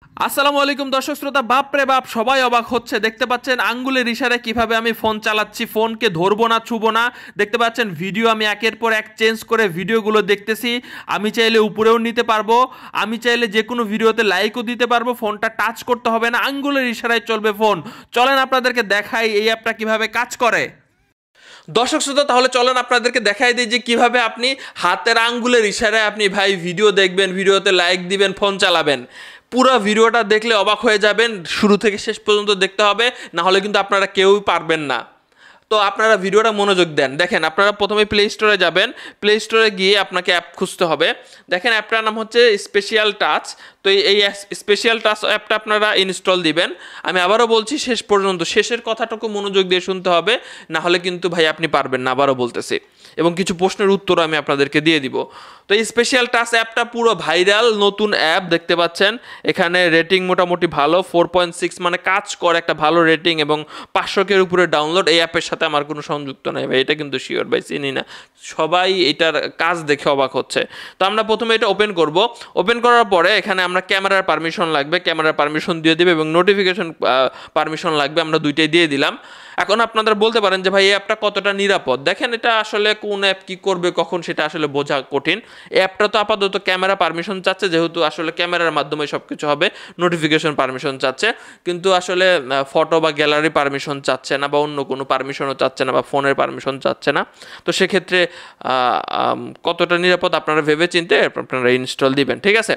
আসসালামু আলাইকুম দর্শক শ্রোতা, বাপরে বাপ সবাই অবাক হচ্ছে। দেখতে পাচ্ছেন আঙ্গুলের ইশারায় কিভাবে আমি ফোন চালাচ্ছি, ফোনকে ধরবো না ছুবো না। দেখতে পাচ্ছেন ভিডিও আমি একের পর এক চেঞ্জ করে ভিডিওগুলো দেখতেছি। আমি চাইলে উপরেও নিতে পারবো, আমি চাইলে যে কোনো ভিডিওতে লাইকও দিতে পারবো। ফোনটা টাচ করতে হবে না, আঙ্গুলের ইশারায় চলবে ফোন। চলেন আপনাদেরকে দেখাই এই অ্যাপটা কিভাবে কাজ করে। দর্শক শ্রোতা, তাহলে চলেন আপনাদেরকে দেখাই দিই যে কিভাবে আপনি হাতের আঙ্গুলের ইশারায় আপনি ভাই ভিডিও দেখবেন, ভিডিওতে লাইক দিবেন, ফোন চালাবেন। পুরো ভিডিওটা দেখলে অবাক হয়ে যাবেন, শুরু থেকে শেষ পর্যন্ত দেখতে হবে, না হলে কিন্তু আপনারা কেউই পারবেন না। তো আপনারা ভিডিওটা মনোযোগ দেন। দেখেন, আপনারা প্রথমে প্লে স্টোরে যাবেন, প্লে স্টোরে গিয়ে আপনাকে অ্যাপ খুঁজতে হবে। দেখেন অ্যাপটার নাম হচ্ছে স্পেশাল টাচ। তো এই স্পেশাল টাচ অ্যাপটা আপনারা ইনস্টল দিবেন। আমি আবারও বলছি, শেষ পর্যন্ত শেষের কথাটুকু মনোযোগ দিয়ে শুনতে হবে, না হলে কিন্তু ভাই আপনি পারবেন না, আবারও বলতেছি। এবং কিছু প্রশ্নের উত্তর আমি আপনাদেরকে দিয়ে দিব। তো এই স্পেশাল টাচ অ্যাপটা পুরো ভাইরাল নতুন অ্যাপ, দেখতে পাচ্ছেন এখানে রেটিং মোটামুটি ভালো, 4.6 মানে কাজ করে, একটা ভালো রেটিং এবং 500-এর উপরে ডাউনলোড। এই অ্যাপের সাথে আমার কোনো সংযুক্ত নাই ভাই, এটা কিন্তু শিওর ভাই, চিনি না। সবাই এটার কাজ দেখে অবাক হচ্ছে। তো আমরা প্রথমে এটা ওপেন করব। ওপেন করার পরে এখানে আমরা ক্যামেরার পারমিশন লাগবে, ক্যামেরার পারমিশন দিয়ে দেবে এবং নোটিফিকেশন পারমিশন লাগবে, আমরা দুইটাই দিয়ে দিলাম। এখন আপনারা বলতে পারেন যে ভাই এই অ্যাপটা কতটা নিরাপদ। দেখেন, এটা আসলে কোন অ্যাপ কি করবে কখন সেটা আসলে বোঝা কঠিন। এই অ্যাপটা তো আপাতত ক্যামেরা পারমিশন চাচ্ছে, যেহেতু আসলে ক্যামেরার মাধ্যমে সব কিছু হবে। নোটিফিকেশন পারমিশন চাচ্ছে, কিন্তু আসলে ফটো বা গ্যালারি পারমিশন চাচ্ছে না, বা অন্য কোনো পারমিশনও চাচ্ছে না, বা ফোনের পারমিশন চাচ্ছে না। তো সেক্ষেত্রে কতটা নিরাপদ আপনারা ভেবে চিন্তে আপনারা ইনস্টল দিবেন, ঠিক আছে।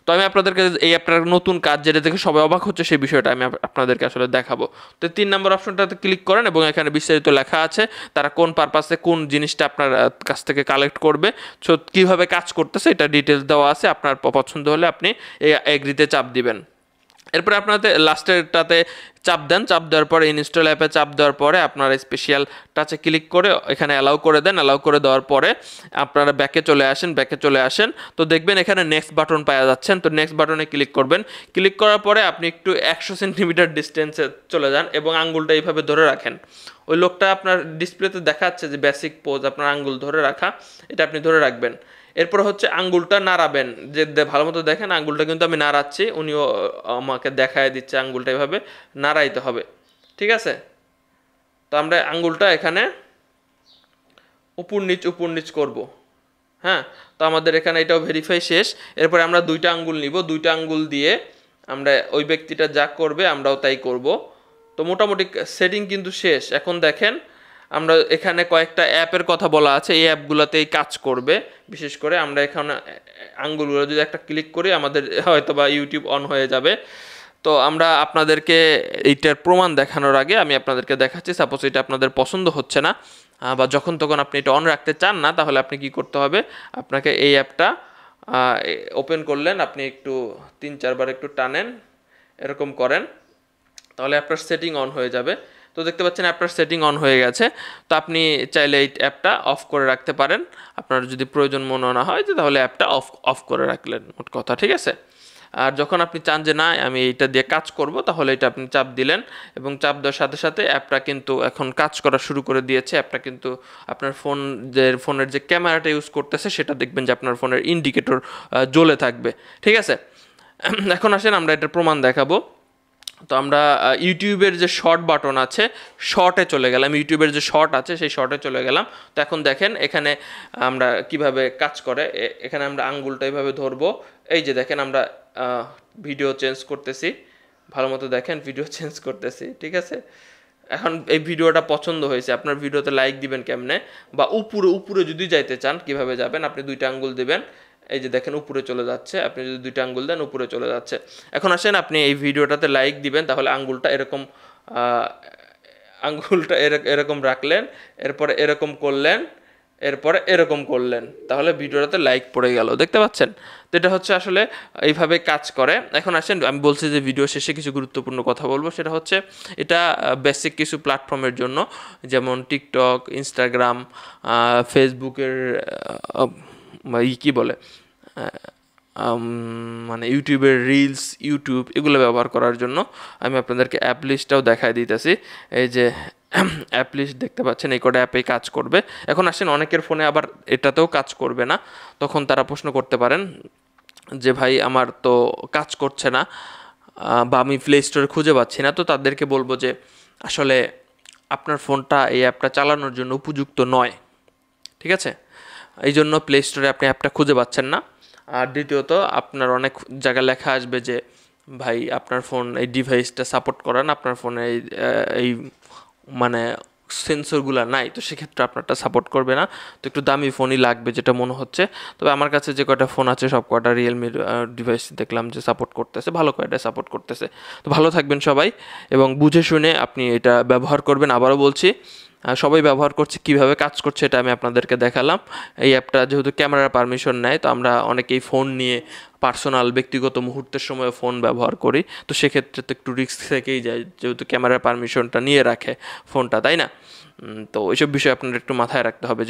তো আমি আপনাদেরকে এই অ্যাপটার নতুন কাজ, যেটা দেখে সবাই অবাক হচ্ছে, সেই বিষয়টা আমি আপনাদেরকে আসলে দেখাবো। তো 3 নম্বর অপশনটাতে ক্লিক করেন এবং এখানে বিস্তারিত লেখা আছে তারা কোন পারপাসে কোন জিনিসটা আপনার কাছ থেকে কালেক্ট করবে, সো কীভাবে কাজ করতেছে এটা ডিটেলস দেওয়া আছে। আপনার পছন্দ হলে আপনি এই এগ্রিতে চাপ দিবেন। এরপরে আপনাদের লাস্টেরটাতে চাপ দেন, চাপ দেওয়ার পরে ইনস্টল অ্যাপে চাপ দেওয়ার পরে আপনারা স্পেশাল টাচে ক্লিক করে এখানে অ্যালাউ করে দেন। অ্যালাউ করে দেওয়ার পরে আপনারা ব্যাকে চলে আসেন। তো দেখবেন এখানে নেক্সট বাটন পাওয়া যাচ্ছেন, তো নেক্সট বাটনে ক্লিক করবেন। ক্লিক করার পরে আপনি একটু 100 সেন্টিমিটার ডিস্টেন্সে চলে যান এবং আঙ্গুলটা এইভাবে ধরে রাখেন। ওই লোকটা আপনার ডিসপ্লেতে দেখাচ্ছে যে বেসিক পোজ, আপনার আঙ্গুল ধরে রাখা, এটা আপনি ধরে রাখবেন। এরপর হচ্ছে আঙ্গুলটা নাড়াবেন, যে ভালো মতো দেখেন আঙ্গুলটা কিন্তু আমি নাড়াচ্ছি, উনিও আমাকে দেখায় দিচ্ছে আঙ্গুলটা এভাবে নাড়াইতে হবে, ঠিক আছে। তো আমরা আঙ্গুলটা এখানে উপর নিচ করব, হ্যাঁ। তো আমাদের এখানে এটাও ভেরিফাই শেষ। এরপরে আমরা 2টা আঙ্গুল নিব, 2টা আঙ্গুল দিয়ে আমরা ওই ব্যক্তিটা যা করবে আমরাও তাই করব। তো মোটামুটি সেটিং কিন্তু শেষ। এখন দেখেন আমরা এখানে কয়েকটা অ্যাপের কথা বলা আছে, এই অ্যাপগুলোতেই কাজ করবে। বিশেষ করে আমরা এখানে আঙ্গুলগুলো যদি একটা ক্লিক করি, আমাদের হয়তো বা ইউটিউব অন হয়ে যাবে। তো আমরা আপনাদেরকে এইটার প্রমাণ দেখানোর আগে আমি আপনাদেরকে দেখাচ্ছি, সাপোজ এটা আপনাদের পছন্দ হচ্ছে না বা যখন তখন আপনি এটা অন রাখতে চান না, তাহলে আপনি কি করতে হবে, আপনাকে এই অ্যাপটা ওপেন করলেন, আপনি একটু 3-4 বার একটু টানেন, এরকম করেন, তাহলে অ্যাপটার সেটিং অন হয়ে যাবে। তো দেখতে পাচ্ছেন অ্যাপটার সেটিং অন হয়ে গেছে। তো আপনি চাইলে এই অ্যাপটা অফ করে রাখতে পারেন, আপনার যদি প্রয়োজন মনে না হয়, তাহলে অ্যাপটা অফ করে রাখলেন, মোট কথা, ঠিক আছে। আর যখন আপনি চান যে না আমি এইটা দিয়ে কাজ করব, তাহলে এটা আপনি চাপ দিলেন এবং চাপ দেওয়ার সাথে সাথে অ্যাপটা কিন্তু এখন কাজ করা শুরু করে দিয়েছে। অ্যাপটা কিন্তু আপনার ফোনের যে ক্যামেরাটা ইউজ করতেছে সেটা দেখবেন যে আপনার ফোনের ইন্ডিকেটর জ্বলে থাকবে, ঠিক আছে। এখন আসেন আমরা এটার প্রমাণ দেখাবো। তো আমরা ইউটিউবের যে শর্ট বাটন আছে, শর্টে চলে গেলাম, ইউটিউবের যে শর্ট আছে সেই শর্টে চলে গেলাম। তো এখন দেখেন এখানে আমরা কিভাবে কাজ করে। এখানে আমরা আঙ্গুলটা এইভাবে ধরবো, এই যে দেখেন আমরা ভিডিও চেঞ্জ করতেছি, ভালো মতো দেখেন ভিডিও চেঞ্জ করতেছি, ঠিক আছে। এখন এই ভিডিওটা পছন্দ হয়েছে, আপনার ভিডিওতে লাইক দিবেন কেমনে, বা উপরে যদি যাইতে চান কিভাবে যাবেন, আপনি 2টা আঙ্গুল দিবেন, এই যে দেখেন উপরে চলে যাচ্ছে, আপনি যদি 2টা আঙ্গুল দেন উপরে চলে যাচ্ছে। এখন আসেন আপনি এই ভিডিওটাতে লাইক দিবেন, তাহলে আঙ্গুলটা এরকম রাখলেন, এরপরে এরকম করলেন, এরপরে এরকম করলেন, তাহলে ভিডিওটাতে লাইক পড়ে গেল, দেখতে পাচ্ছেন। তো এটা হচ্ছে আসলে এইভাবে কাজ করে। এখন আসেন আমি বলছি যে ভিডিও শেষে কিছু গুরুত্বপূর্ণ কথা বলবো, সেটা হচ্ছে এটা বেসিক কিছু প্ল্যাটফর্মের জন্য, যেমন টিকটক, ইনস্টাগ্রাম, ফেসবুকের কি বলে মানে ইউটিউবের রিলস, ইউটিউব, এগুলো ব্যবহার করার জন্য। আমি আপনাদেরকে অ্যাপ লিস্টটাও দেখাই দিতেছি, এই যে অ্যাপ লিস্ট দেখতে পাচ্ছেন, এই কটা অ্যাপেই কাজ করবে। এখন আসেন অনেকের ফোনে আবার এটাতেও কাজ করবে না, তখন তারা প্রশ্ন করতে পারেন যে ভাই আমার তো কাজ করছে না, বা আমি প্লে স্টোরে খুঁজে পাচ্ছি না, তো তাদেরকে বলবো যে আসলে আপনার ফোনটা এই অ্যাপটা চালানোর জন্য উপযুক্ত নয়, ঠিক আছে? এই জন্য প্লে স্টোরে আপনি অ্যাপটা খুঁজে পাচ্ছেন না। আর দ্বিতীয়ত আপনার অনেক জায়গায় লেখা আসবে যে ভাই আপনার ফোন এই ডিভাইসটা সাপোর্ট করে না, আপনার ফোনে এই মানে সেন্সরগুলো নাই, তো সেক্ষেত্রে আপনারটা সাপোর্ট করবে না। তো একটু দামি ফোনই লাগবে যেটা মনে হচ্ছে। তবে আমার কাছে যে কয়টা ফোন আছে সব কয়টা রিয়েলমির ডিভাইস দেখলাম যে সাপোর্ট করতেছে, ভালো কয়টা সাপোর্ট করতেছে। তো ভালো থাকবেন সবাই এবং বুঝে শুনে আপনি এটা ব্যবহার করবেন। আবারও বলছি, সবাই ব্যবহার করছে, কীভাবে কাজ করছে এটা আমি আপনাদেরকে দেখালাম। এই অ্যাপটা যেহেতু ক্যামেরার পারমিশন নেয়, তো আমরা অনেকেই ফোন নিয়ে পার্সোনাল ব্যক্তিগত মুহূর্তের সময় ফোন ব্যবহার করি, তো সেক্ষেত্রে তো একটু রিস্ক থেকেই যায়, যেহেতু ক্যামেরার পারমিশনটা নিয়ে রাখে ফোনটা, তাই না? তো ওইসব বিষয় আপনার একটু মাথায় রাখতে হবে।